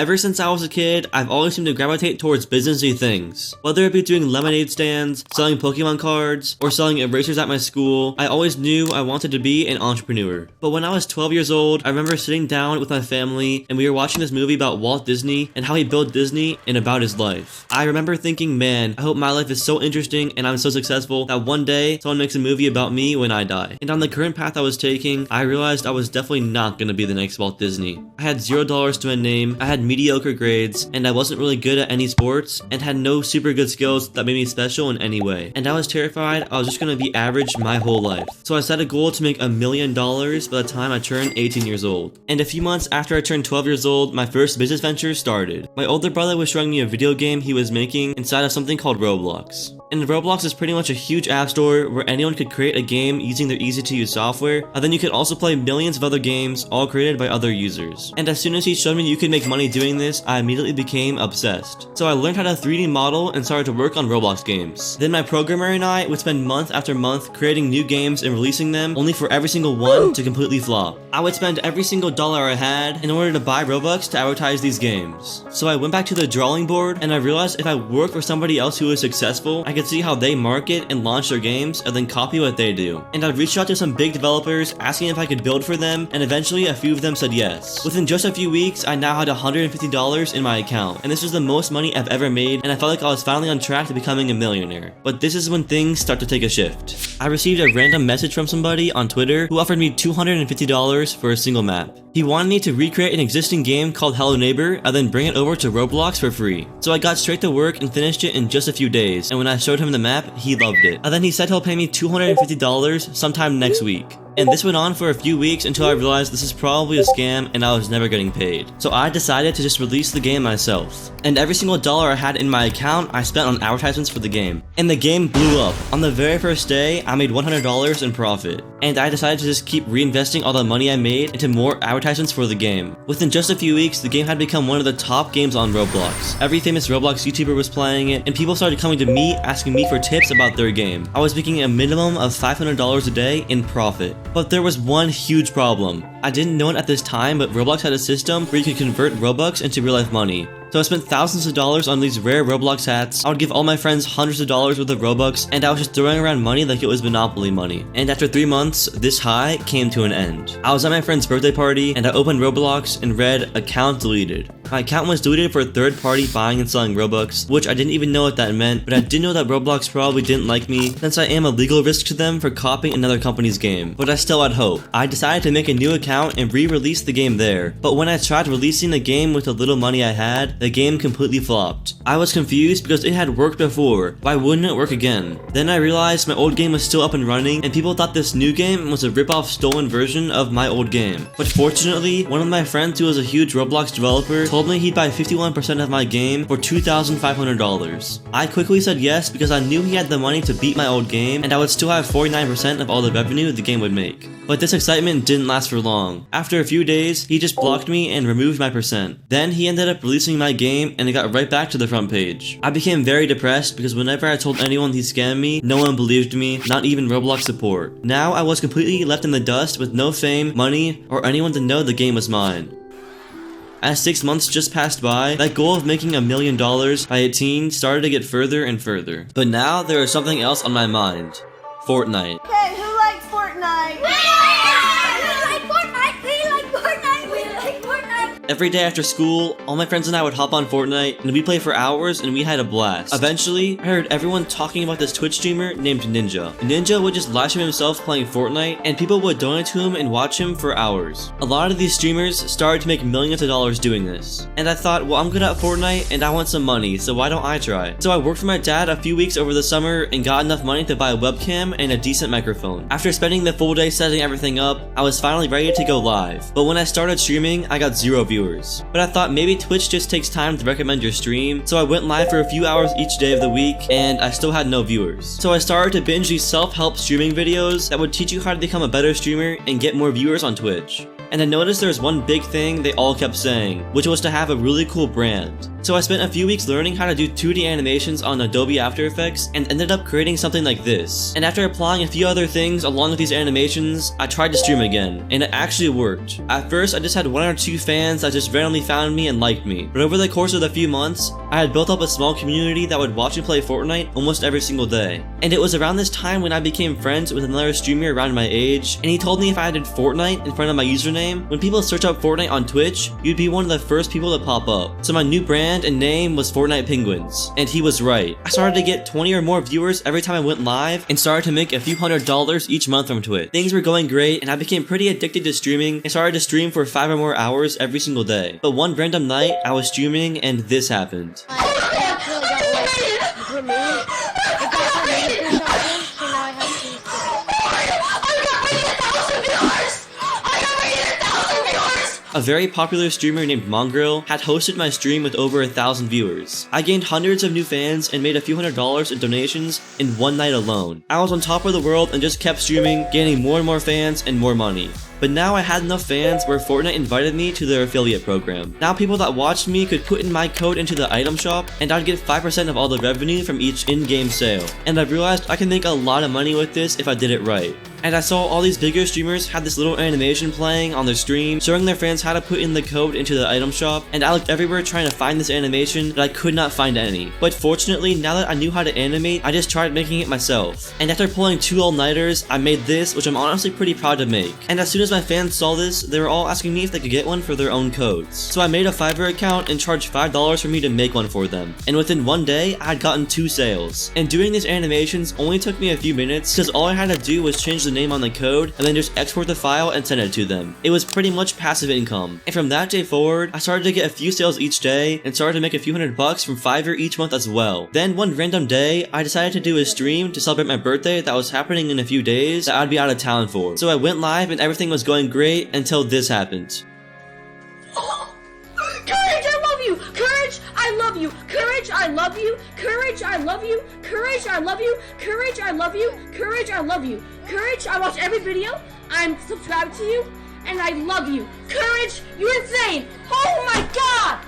Ever since I was a kid, I've always seemed to gravitate towards businessy things. Whether it be doing lemonade stands, selling Pokemon cards, or selling erasers at my school, I always knew I wanted to be an entrepreneur. But when I was 12 years old, I remember sitting down with my family and we were watching this movie about Walt Disney and how he built Disney and about his life. I remember thinking, man, I hope my life is so interesting and I'm so successful that one day someone makes a movie about me when I die. And on the current path I was taking, I realized I was definitely not going to be the next Walt Disney. I had $0 to my name, I had mediocre grades, and I wasn't really good at any sports, and had no super good skills that made me special in any way. And I was terrified I was just gonna be average my whole life. So I set a goal to make $1 million by the time I turned 18 years old. And a few months after I turned 12 years old, my first business venture started. My older brother was showing me a video game he was making inside of something called Roblox. And Roblox is pretty much a huge app store where anyone could create a game using their easy-to-use software, and then you could also play millions of other games, all created by other users. And as soon as he showed me you could make money doing this, I immediately became obsessed. So I learned how to 3D model and started to work on Roblox games. Then my programmer and I would spend month after month creating new games and releasing them, only for every single one to completely flop. I would spend every single dollar I had in order to buy Robux to advertise these games. So I went back to the drawing board and I realized if I worked for somebody else who was successful, I could see how they market and launch their games and then copy what they do. And I'd reached out to some big developers asking if I could build for them, and eventually a few of them said yes. Within just a few weeks, I now had $150 in my account, and this was the most money I've ever made, and I felt like I was finally on track to becoming a millionaire. But this is when things start to take a shift. I received a random message from somebody on Twitter who offered me $250 for a single map. He wanted me to recreate an existing game called Hello Neighbor and then bring it over to Roblox for free. So I got straight to work and finished it in just a few days, and when I showed him the map, he loved it. And then he said he'll pay me $250 sometime next week. And this went on for a few weeks until I realized this is probably a scam and I was never getting paid. So I decided to just release the game myself. And every single dollar I had in my account, I spent on advertisements for the game. And the game blew up. On the very first day, I made $100 in profit. And I decided to just keep reinvesting all the money I made into more advertisements for the game. Within just a few weeks, the game had become one of the top games on Roblox. Every famous Roblox YouTuber was playing it, and people started coming to me asking me for tips about their game. I was making a minimum of $500 a day in profit. But there was one huge problem. I didn't know it at this time, but Roblox had a system where you could convert Robux into real-life money. So I spent thousands of dollars on these rare Roblox hats. I would give all my friends hundreds of dollars worth of Robux, and I was just throwing around money like it was Monopoly money. And after 3 months, this high came to an end. I was at my friend's birthday party, and I opened Roblox and read, "Account deleted." My account was deleted for third party buying and selling Robux, which I didn't even know what that meant, but I did know that Roblox probably didn't like me, since I am a legal risk to them for copying another company's game. But I still had hope. I decided to make a new account and re-release the game there. But when I tried releasing the game with the little money I had, the game completely flopped. I was confused because it had worked before. Why wouldn't it work again? Then I realized my old game was still up and running, and people thought this new game was a rip-off stolen version of my old game. But fortunately, one of my friends who was a huge Roblox developer told me he'd buy 51% of my game for $2,500. I quickly said yes because I knew he had the money to beat my old game, and I would still have 49% of all the revenue the game would make. But this excitement didn't last for long. After a few days, he just blocked me and removed my percent. Then he ended up releasing my game and it got right back to the front page. I became very depressed because whenever I told anyone he scammed me, no one believed me, not even Roblox support. Now I was completely left in the dust with no fame, money, or anyone to know the game was mine. As 6 months just passed by, that goal of making $1 million by 18 started to get further and further. But now there is something else on my mind. Fortnite. Okay, who likes Fortnite? Every day after school, all my friends and I would hop on Fortnite, and we'd play for hours, and we had a blast. Eventually, I heard everyone talking about this Twitch streamer named Ninja. Ninja would just live stream himself playing Fortnite, and people would donate to him and watch him for hours. A lot of these streamers started to make millions of dollars doing this. And I thought, well, I'm good at Fortnite, and I want some money, so why don't I try? So I worked for my dad a few weeks over the summer, and got enough money to buy a webcam and a decent microphone. After spending the full day setting everything up, I was finally ready to go live. But when I started streaming, I got 0 viewers. But I thought maybe Twitch just takes time to recommend your stream, so I went live for a few hours each day of the week, and I still had no viewers. So I started to binge these self-help streaming videos that would teach you how to become a better streamer and get more viewers on Twitch. And I noticed there was one big thing they all kept saying, which was to have a really cool brand. So I spent a few weeks learning how to do 2D animations on Adobe After Effects and ended up creating something like this. And after applying a few other things along with these animations, I tried to stream again, and it actually worked. At first, I just had 1 or 2 fans that just randomly found me and liked me, but over the course of the few months, I had built up a small community that would watch me play Fortnite almost every single day. And it was around this time when I became friends with another streamer around my age, and he told me if I added Fortnite in front of my username, when people search up Fortnite on Twitch, you'd be one of the first people to pop up. So my new brand and name was Fortnite Penguins, and he was right. I started to get 20 or more viewers every time I went live, and started to make a few $100s each month from Twitch. Things were going great, and I became pretty addicted to streaming, and started to stream for 5 or more hours every single day. But one random night, I was streaming, and this happened. A very popular streamer named Mongrel had hosted my stream with over 1,000 viewers. I gained hundreds of new fans and made a few $100s in donations in one night alone. I was on top of the world and just kept streaming, gaining more and more fans and more money. But now I had enough fans where Fortnite invited me to their affiliate program. Now people that watched me could put in my code into the item shop, and I'd get 5% of all the revenue from each in-game sale. And I realized I can make a lot of money with this if I did it right. And I saw all these bigger streamers had this little animation playing on their stream, showing their fans how to put in the code into the item shop, and I looked everywhere trying to find this animation, but I could not find any. But fortunately, now that I knew how to animate, I just tried making it myself. And after pulling 2 all-nighters, I made this, which I'm honestly pretty proud to make. And as soon as my fans saw this, they were all asking me if they could get one for their own codes. So I made a Fiverr account and charged $5 for me to make one for them. And within one day, I had gotten 2 sales. And doing these animations only took me a few minutes, because all I had to do was change the name on the code, and then just export the file and send it to them. It was pretty much passive income. And from that day forward, I started to get a few sales each day, and started to make a few $100 from Fiverr each month as well. Then one random day, I decided to do a stream to celebrate my birthday that was happening in a few days that I'd be out of town for. So I went live and everything was going great until this happened. Courage, I love you! Courage, I love you! Courage, I love you! Courage, I love you! Courage, I love you! Courage, I love you! Courage, I love you! Courage, I watch every video, I'm subscribed to you, and I love you! Courage, you're insane! Oh my god!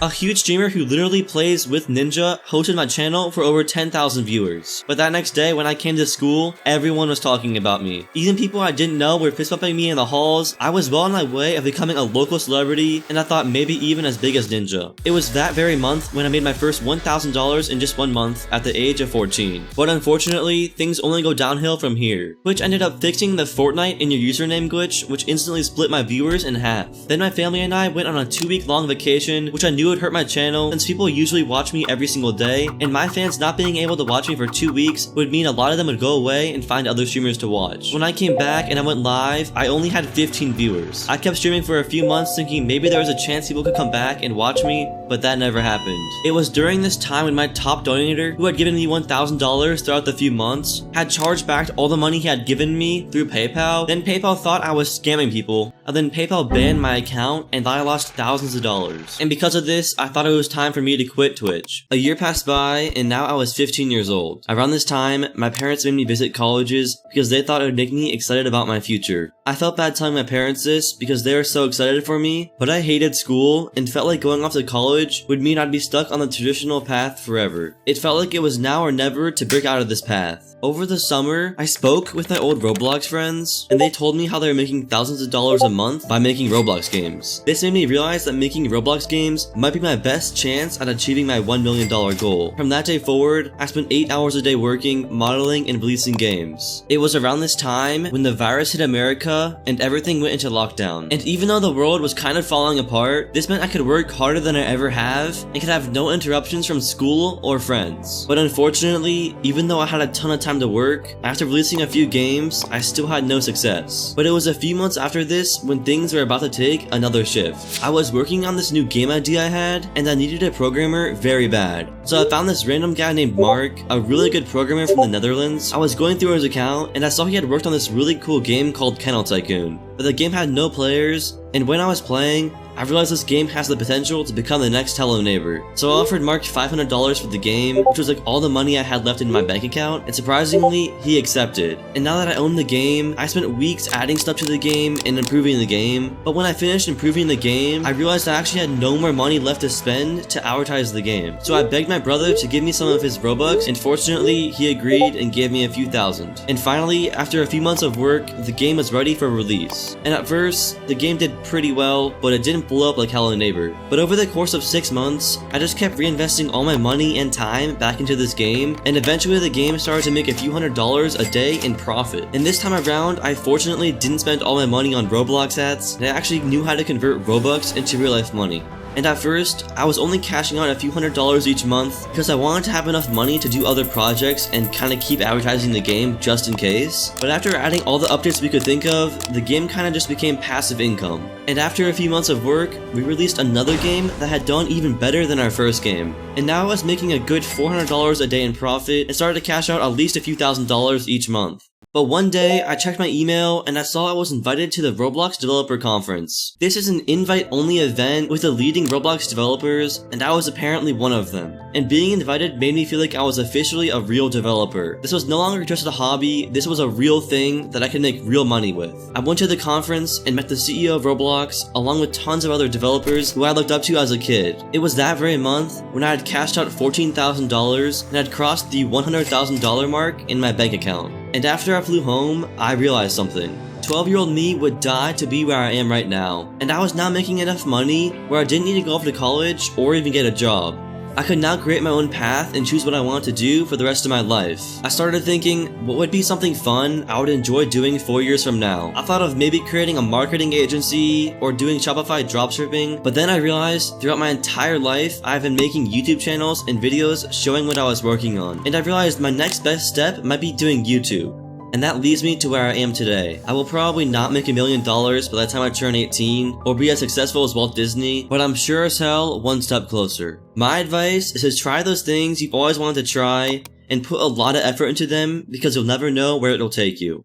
A huge streamer who literally plays with Ninja hosted my channel for over 10,000 viewers. But that next day when I came to school, everyone was talking about me. Even people I didn't know were fist bumping me in the halls. I was well on my way of becoming a local celebrity, and I thought maybe even as big as Ninja. It was that very month when I made my first $1,000 in just 1 month at the age of 14. But unfortunately, things only go downhill from here. Twitch ended up fixing the Fortnite in your username glitch, which instantly split my viewers in half. Then my family and I went on a 2-week-long vacation, which I knew would hurt my channel since people usually watch me every single day, and my fans not being able to watch me for 2 weeks would mean a lot of them would go away and find other streamers to watch. When I came back and I went live, I only had 15 viewers. I kept streaming for a few months thinking maybe there was a chance people could come back and watch me, but that never happened. It was during this time when my top donator, who had given me $1,000 throughout the few months, had charged back all the money he had given me through PayPal. Then PayPal thought I was scamming people, and then PayPal banned my account and I lost thousands of dollars. And because of this, I thought it was time for me to quit Twitch. A year passed by, and now I was 15 years old. Around this time, my parents made me visit colleges because they thought it would make me excited about my future. I felt bad telling my parents this because they were so excited for me, but I hated school and felt like going off to college would mean I'd be stuck on the traditional path forever. It felt like it was now or never to break out of this path. Over the summer, I spoke with my old Roblox friends, and they told me how they were making thousands of dollars a month by making Roblox games. This made me realize that making Roblox games might be my best chance at achieving my $1 million goal. From that day forward, I spent 8 hours a day working, modeling, and releasing games. It was around this time when the virus hit America and everything went into lockdown. And even though the world was kind of falling apart, this meant I could work harder than I ever have and could have no interruptions from school or friends. But unfortunately, even though I had a ton of time to work, after releasing a few games, I still had no success. But it was a few months after this when things were about to take another shift. I was working on this new game idea I had, and I needed a programmer very bad. So I found this random guy named Mark, a really good programmer from the Netherlands. I was going through his account and I saw he had worked on this really cool game called Kennel Tycoon. But the game had no players, and when I was playing, I realized this game has the potential to become the next Hello Neighbor. So I offered Mark $500 for the game, which was like all the money I had left in my bank account, and surprisingly, he accepted. And now that I own the game, I spent weeks adding stuff to the game and improving the game. But when I finished improving the game, I realized I actually had no more money left to spend to advertise the game. So I begged my brother to give me some of his Robux, and fortunately, he agreed and gave me a few thousand. And finally, after a few months of work, the game was ready for release. And at first, the game did pretty well, but it didn't blow up like Hello Neighbor. But over the course of 6 months, I just kept reinvesting all my money and time back into this game, and eventually the game started to make a few $100s a day in profit. And this time around, I fortunately didn't spend all my money on Roblox ads, and I actually knew how to convert Robux into real life money. And at first, I was only cashing out a few $100s each month because I wanted to have enough money to do other projects and kind of keep advertising the game just in case. But after adding all the updates we could think of, the game kind of just became passive income. And after a few months of work, we released another game that had done even better than our first game. And now I was making a good $400 a day in profit and started to cash out at least a few $1,000s each month. But one day, I checked my email and I saw I was invited to the Roblox Developer Conference. This is an invite-only event with the leading Roblox developers, and I was apparently one of them. And being invited made me feel like I was officially a real developer. This was no longer just a hobby, this was a real thing that I could make real money with. I went to the conference and met the CEO of Roblox, along with tons of other developers who I looked up to as a kid. It was that very month when I had cashed out $14,000 and had crossed the $100,000 mark in my bank account. And after I flew home, I realized something. 12-year-old me would die to be where I am right now, and I was now making enough money where I didn't need to go off to college or even get a job. I could now create my own path and choose what I want to do for the rest of my life. I started thinking, what would be something fun I would enjoy doing 4 years from now? I thought of maybe creating a marketing agency or doing Shopify dropshipping, but then I realized throughout my entire life, I've been making YouTube channels and videos showing what I was working on. And I realized my next best step might be doing YouTube. And that leads me to where I am today. I will probably not make $1 million by the time I turn 18, or be as successful as Walt Disney, but I'm sure as hell one step closer. My advice is to try those things you've always wanted to try, and put a lot of effort into them because you'll never know where it'll take you.